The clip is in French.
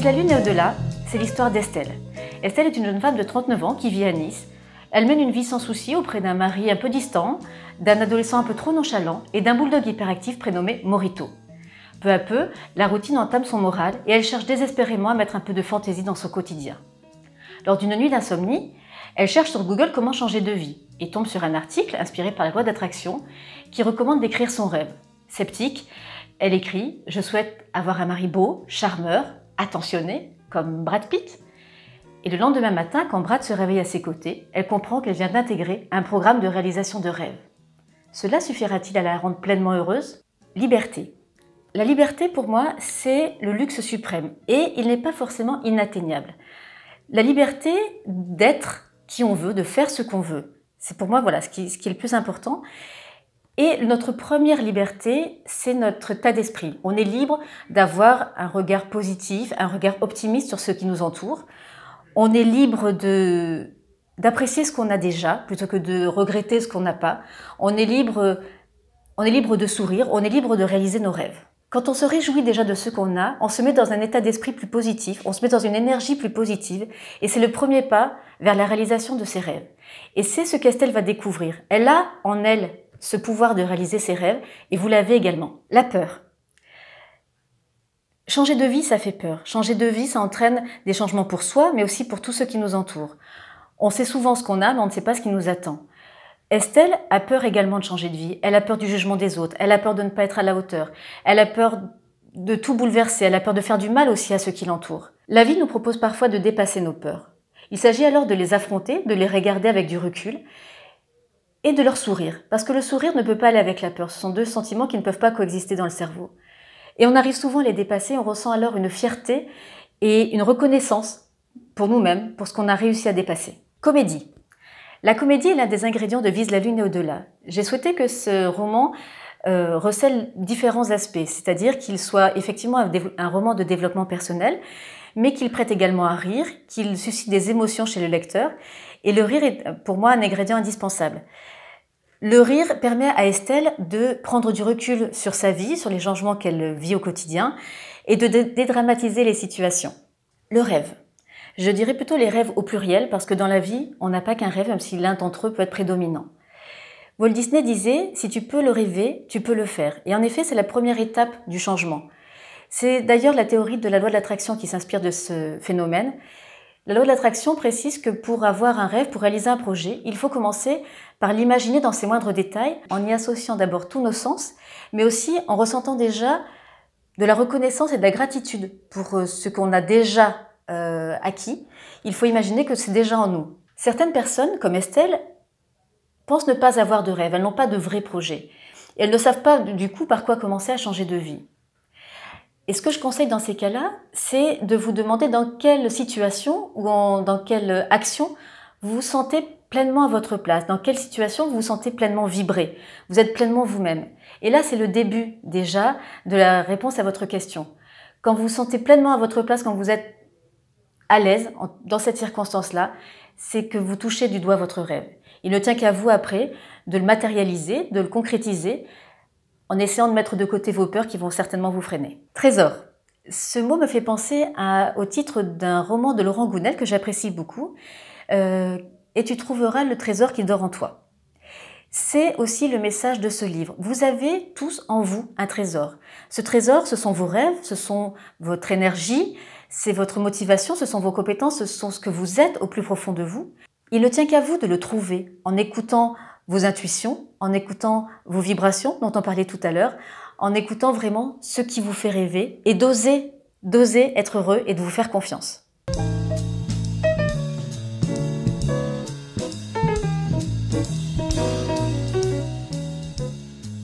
Vise la Lune et au-delà, c'est l'histoire d'Estelle. Estelle est une jeune femme de 39 ans qui vit à Nice. Elle mène une vie sans souci auprès d'un mari un peu distant, d'un adolescent un peu trop nonchalant et d'un bulldog hyperactif prénommé Morito. Peu à peu, la routine entame son moral et elle cherche désespérément à mettre un peu de fantaisie dans son quotidien. Lors d'une nuit d'insomnie, elle cherche sur Google comment changer de vie et tombe sur un article inspiré par la loi d'attraction qui recommande d'écrire son rêve. Sceptique, elle écrit « Je souhaite avoir un mari beau, charmeur, attentionné, comme Brad Pitt ». Et le lendemain matin, quand Brad se réveille à ses côtés, elle comprend qu'elle vient d'intégrer un programme de réalisation de rêve. Cela suffira-t-il à la rendre pleinement heureuse? Liberté. La liberté, pour moi, c'est le luxe suprême et il n'est pas forcément inatteignable. La liberté d'être qui on veut, de faire ce qu'on veut. C'est pour moi voilà, ce qui est le plus important. Et notre première liberté, c'est notre état d'esprit. On est libre d'avoir un regard positif, un regard optimiste sur ce qui nous entoure. On est libre d'apprécier ce qu'on a déjà, plutôt que de regretter ce qu'on n'a pas. On est libre de sourire, on est libre de réaliser nos rêves. Quand on se réjouit déjà de ce qu'on a, on se met dans un état d'esprit plus positif, on se met dans une énergie plus positive, et c'est le premier pas vers la réalisation de ses rêves. Et c'est ce qu'Estelle va découvrir. Elle a en elle ce pouvoir de réaliser ses rêves, et vous l'avez également. La peur. Changer de vie, ça fait peur. Changer de vie, ça entraîne des changements pour soi, mais aussi pour tous ceux qui nous entourent. On sait souvent ce qu'on a, mais on ne sait pas ce qui nous attend. Estelle a peur également de changer de vie. Elle a peur du jugement des autres. Elle a peur de ne pas être à la hauteur. Elle a peur de tout bouleverser. Elle a peur de faire du mal aussi à ceux qui l'entourent. La vie nous propose parfois de dépasser nos peurs. Il s'agit alors de les affronter, de les regarder avec du recul et de leur sourire. Parce que le sourire ne peut pas aller avec la peur. Ce sont deux sentiments qui ne peuvent pas coexister dans le cerveau. Et on arrive souvent à les dépasser. On ressent alors une fierté et une reconnaissance pour nous-mêmes, pour ce qu'on a réussi à dépasser. Comédie. La comédie est l'un des ingrédients de Vise la Lune et au-delà. J'ai souhaité que ce roman recèle différents aspects, c'est-à-dire qu'il soit effectivement un roman de développement personnel, mais qu'il prête également à rire, qu'il suscite des émotions chez le lecteur. Et le rire est pour moi un ingrédient indispensable. Le rire permet à Estelle de prendre du recul sur sa vie, sur les changements qu'elle vit au quotidien, et de dédramatiser les situations. Le rêve. Je dirais plutôt les rêves au pluriel, parce que dans la vie, on n'a pas qu'un rêve, même si l'un d'entre eux peut être prédominant. Walt Disney disait « Si tu peux le rêver, tu peux le faire ». Et en effet, c'est la première étape du changement. C'est d'ailleurs la théorie de la loi de l'attraction qui s'inspire de ce phénomène. La loi de l'attraction précise que pour avoir un rêve, pour réaliser un projet, il faut commencer par l'imaginer dans ses moindres détails, en y associant d'abord tous nos sens, mais aussi en ressentant déjà de la reconnaissance et de la gratitude pour ce qu'on a déjà acquis. Il faut imaginer que c'est déjà en nous. Certaines personnes, comme Estelle, pensent ne pas avoir de rêve, elles n'ont pas de vrai projet. Et elles ne savent pas du coup par quoi commencer à changer de vie. Et ce que je conseille dans ces cas-là, c'est de vous demander dans quelle situation ou dans quelle action vous vous sentez pleinement à votre place, dans quelle situation vous vous sentez pleinement vibrer, vous êtes pleinement vous-même. Et là, c'est le début déjà de la réponse à votre question. Quand vous vous sentez pleinement à votre place, quand vous êtes à l'aise dans cette circonstance-là, c'est que vous touchez du doigt votre rêve. Il ne tient qu'à vous après de le matérialiser, de le concrétiser, en essayant de mettre de côté vos peurs qui vont certainement vous freiner. Trésor. Ce mot me fait penser au titre d'un roman de Laurent Gounel que j'apprécie beaucoup, et tu trouveras le trésor qui dort en toi. C'est aussi le message de ce livre. Vous avez tous en vous un trésor. Ce trésor, ce sont vos rêves, ce sont votre énergie, c'est votre motivation, ce sont vos compétences, ce sont ce que vous êtes au plus profond de vous. Il ne tient qu'à vous de le trouver en écoutant vos intuitions, en écoutant vos vibrations dont on parlait tout à l'heure, en écoutant vraiment ce qui vous fait rêver et d'oser être heureux et de vous faire confiance.